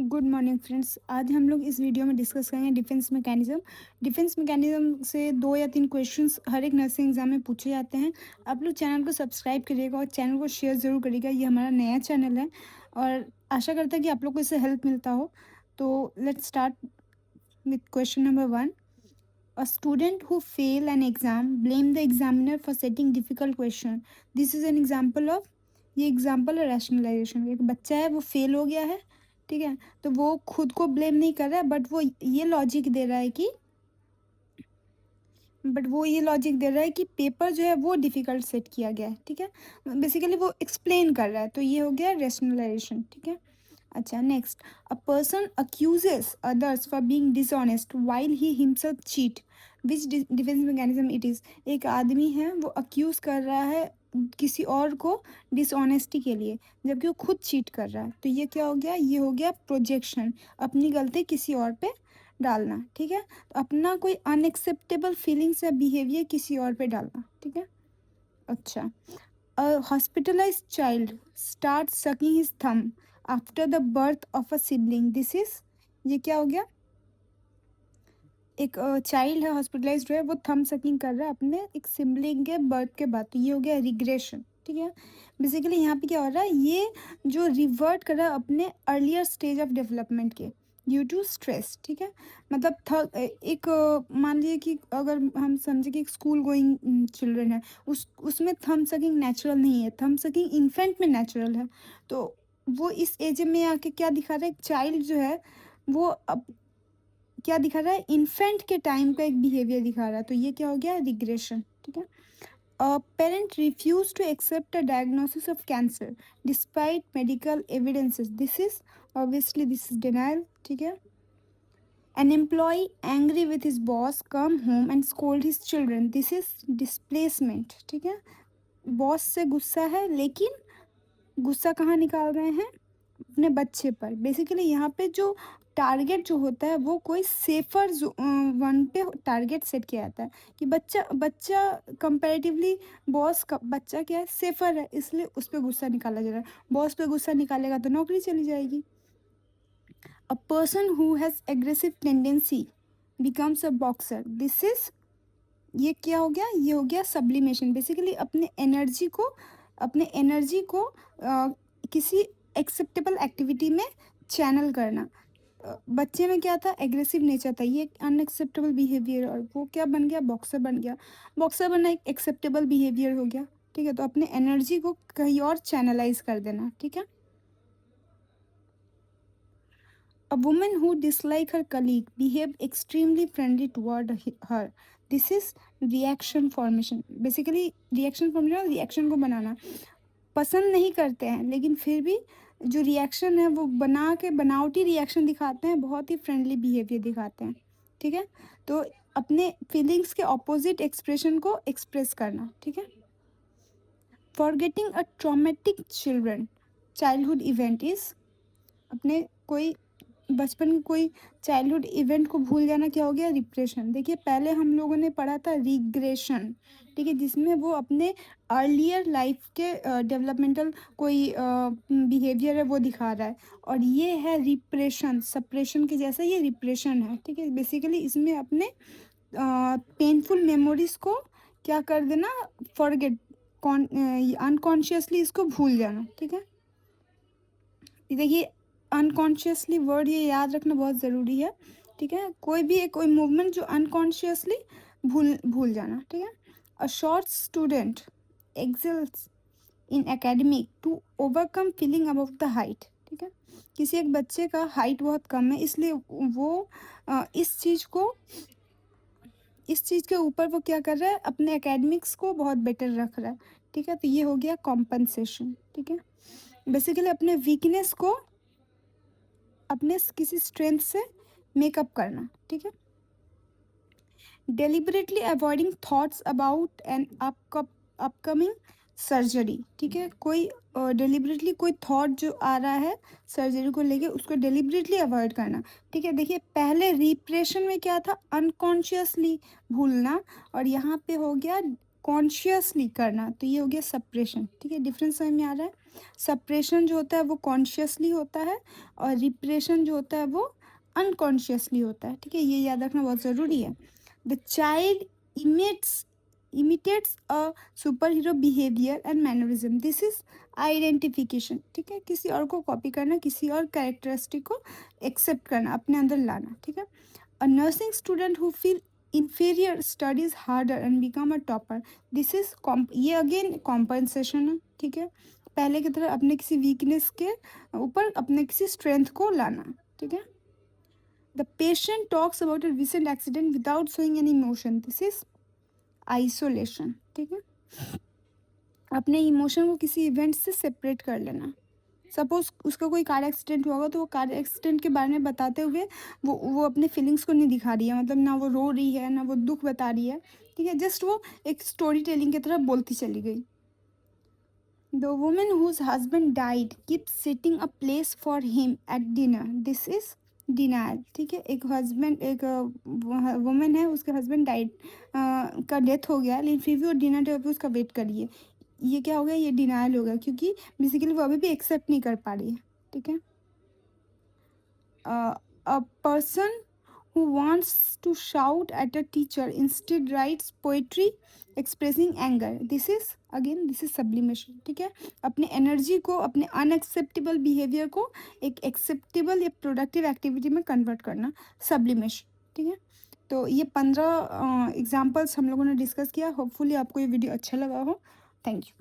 Good morning friends. आज हम लोग इस वीडियो में डिस्कस करेंगे डिफेंस मैकेनिज्म। डिफेंस मैकेनिज्म से 2 या 3 क्वेश्चंस हर एक नर्सिंग एग्जाम में पूछे जाते हैं। आप लोग चैनल को सब्सक्राइब करिएगा और चैनल को शेयर ज़रूर करिएगा। ये हमारा नया चैनल है और आशा करता है कि आप लोग को इससे हेल्प मिलता हो। तो let's start with question number 1। A student who fail an exam blame the examiner for setting difficult question. This is an example of, ये एग्जाम्पल है रैशनलाइजेशन। एक बच्चा है, वो फेल हो गया है, ठीक है। तो वो खुद को ब्लेम नहीं कर रहा है, बट वो ये लॉजिक दे रहा है कि पेपर जो है वो डिफ़िकल्ट सेट किया गया है, ठीक है। बेसिकली वो एक्सप्लेन कर रहा है, तो ये हो गया रैशनलाइजेशन, ठीक है। अच्छा, next. A person accuses others for being dishonest while he himself cheat. Which defence mechanism it is. एक आदमी है, वो अक्यूज कर रहा है किसी और को डिसऑनेस्टी के लिए, जबकि वो खुद चीट कर रहा है। तो ये क्या हो गया, ये हो गया प्रोजेक्शन, अपनी गलती किसी और पे डालना, ठीक है। तो अपना कोई अनएक्सेप्टेबल फीलिंग्स या बिहेवियर किसी और पे डालना, ठीक है। अच्छा। A hospitalised child start sucking his thumb after the birth of a sibling. This is, ये क्या हो गया, एक चाइल्ड है, हॉस्पिटलाइज्ड है, वो थंब सकिंग कर रहा है अपने एक सिबलिंग के बर्थ के बाद। तो ये हो गया रिग्रेशन, ठीक है। बेसिकली यहाँ पे क्या हो रहा है, ये जो रिवर्ट कर रहा है अपने अर्लियर स्टेज ऑफ डेवलपमेंट के ड्यू टू स्ट्रेस, ठीक है। मतलब एक मान लीजिए कि अगर हम समझे कि एक स्कूल गोइंग चिल्ड्रन है, उसमें थंब सकिंग नेचुरल नहीं है, थंब सकिंग इन्फेंट में नेचुरल है। तो वो इस एज में आके क्या दिखा रहा है, एक चाइल्ड जो है वो अब क्या दिखा रहा है, इन्फेंट के टाइम का एक बिहेवियर दिखा रहा है। तो ये क्या हो गया, रिग्रेशन, ठीक है। A parent refuse to accept a diagnosis of cancer despite medical evidences. This is, obviously this is denial, ठीक है। An employee angry with his boss come home and scold his children. This is displacement, ठीक है। Boss से गुस्सा है, लेकिन गुस्सा कहाँ निकाल रहे हैं, अपने बच्चे पर। बेसिकली यहाँ पे जो टारगेट जो होता है वो कोई सेफर वन पे टारगेट सेट किया जाता है कि बच्चा बच्चा कंपैरेटिवली बॉस का बच्चा क्या है, सेफर है, इसलिए उस पर गुस्सा निकाला जा रहा है। बॉस पे गुस्सा निकालेगा तो नौकरी चली जाएगी। A person who has aggressive tendency becomes a boxer. This is, ये क्या हो गया, ये हो गया सब्लिमेशन। बेसिकली अपने एनर्जी को किसी एक्सेप्टेबल एक्टिविटी में चैनल करना। बच्चे में क्या था, एग्रेसिव नेचर था, ये अनएक्सेप्टेबल बिहेवियर, और वो क्या बन गया, बॉक्सर बन गया। बॉक्सर बनना एक एक्सेप्टेबल बिहेवियर हो गया, ठीक है। तो अपने एनर्जी को कहीं और चैनलाइज कर देना, ठीक है। A woman who dislike her colleague behave extremely friendly toward her. This is reaction formation. Basically reaction formation, reaction को बनाना, पसंद नहीं करते हैं लेकिन फिर भी जो रिएक्शन है वो बना के बनावटी रिएक्शन दिखाते हैं, बहुत ही फ्रेंडली बिहेवियर दिखाते हैं, ठीक है। तो अपने फीलिंग्स के ऑपोजिट एक्सप्रेशन को एक्सप्रेस करना, ठीक है। Forgetting a traumatic children childhood event is, अपने कोई बचपन की कोई चाइल्डहुड इवेंट को भूल जाना, क्या हो गया, रिप्रेशन। देखिए पहले हम लोगों ने पढ़ा था रिग्रेशन, ठीक है, जिसमें वो अपने अर्लियर लाइफ के डेवलपमेंटल कोई बिहेवियर है वो दिखा रहा है। और ये है रिप्रेशन, सप्रेशन के जैसा ये रिप्रेशन है, ठीक है। बेसिकली इसमें अपने पेनफुल मेमोरीज को क्या कर देना, फॉरगेट, अनकॉन्शियसली इसको भूल जाना, ठीक है। देखिए अनकॉन्शियसली वर्ड ये याद रखना बहुत ज़रूरी है, ठीक है। कोई मूवमेंट जो अनकॉन्शियसली भूल भूल जाना, ठीक है। A short student excels in academic to overcome feeling above the height, ठीक है। किसी एक बच्चे का हाइट बहुत कम है, इसलिए वो इस चीज़ के ऊपर वो क्या कर रहा है, अपने एकेडमिक्स को बहुत बेटर रख रहा है, ठीक है। तो ये हो गया कॉम्पनसेशन, ठीक है। बेसिकली अपने वीकनेस को अपने किसी स्ट्रेंथ से मेकअप करना, ठीक है। Deliberately avoiding thoughts about an upcoming surgery, ठीक है। कोई डेलिबरेटली कोई थॉट जो आ रहा है सर्जरी को लेके, उसको डेलिबरेटली अवॉइड करना, ठीक है। देखिए पहले रिप्रेशन में क्या था, अनकॉन्शियसली भूलना, और यहाँ पे हो गया कॉन्शियसली करना, तो ये हो गया सप्रेशन, ठीक है। डिफरेंस समझ में आ रहा है। सप्रेशन जो होता है वो कॉन्शियसली होता है और रिप्रेशन जो होता है वो अनकॉन्शियसली होता है, ठीक है, ये याद रखना बहुत ज़रूरी है। The child emits imitates a superhero behavior and mannerism, this is identification, ठीक है, किसी और को कॉपी करना, किसी और कैरेक्टरिस्टिक को एक्सेप्ट करना, अपने अंदर लाना, ठीक है। A nursing student who feel inferior studies harder and become a topper, this is ये अगेन कॉम्पनसेशन है, ठीक है, पहले की तरह अपने किसी वीकनेस के ऊपर अपने किसी स्ट्रेंथ को लाना, ठीक है। The patient talks about a recent accident without showing any emotion, this is isolation, ठीक है, अपने इमोशन को किसी इवेंट से सेपरेट कर लेना। सपोज उसका कोई कार एक्सीडेंट हुआ होगा तो वो कार एक्सीडेंट के बारे में बताते हुए वो अपने फीलिंग्स को नहीं दिखा रही है, मतलब ना वो रो रही है ना वो दुख बता रही है, ठीक है, जस्ट वो एक स्टोरी टेलिंग की तरह बोलती चली गई। The women whose husband died keep setting a place for him at dinner, this is denial, ठीक है, एक हस्बैंड एक वुमेन है, उसके हस्बैंड डाइड का डेथ हो गया लेकिन फिर भी वो डिनर टेबल पे उसका वेट करिए, ये क्या हो गया, ये डिनायल हो गया क्योंकि बेसिकली वो अभी भी एक्सेप्ट नहीं कर पा रही है, ठीक है। A person who wants to shout at a teacher instead writes poetry expressing anger, this is again this is sublimation, ठीक है, अपने एनर्जी को, अपने अनएक्सेप्टेबल बिहेवियर को एक एक्सेप्टेबल या प्रोडक्टिव एक्टिविटी में कन्वर्ट करना, सब्लिमेशन, ठीक है। तो ये 15 एग्जाम्पल्स हम लोगों ने डिस्कस किया, होपफुली आपको ये वीडियो अच्छा लगा हो। Thank you.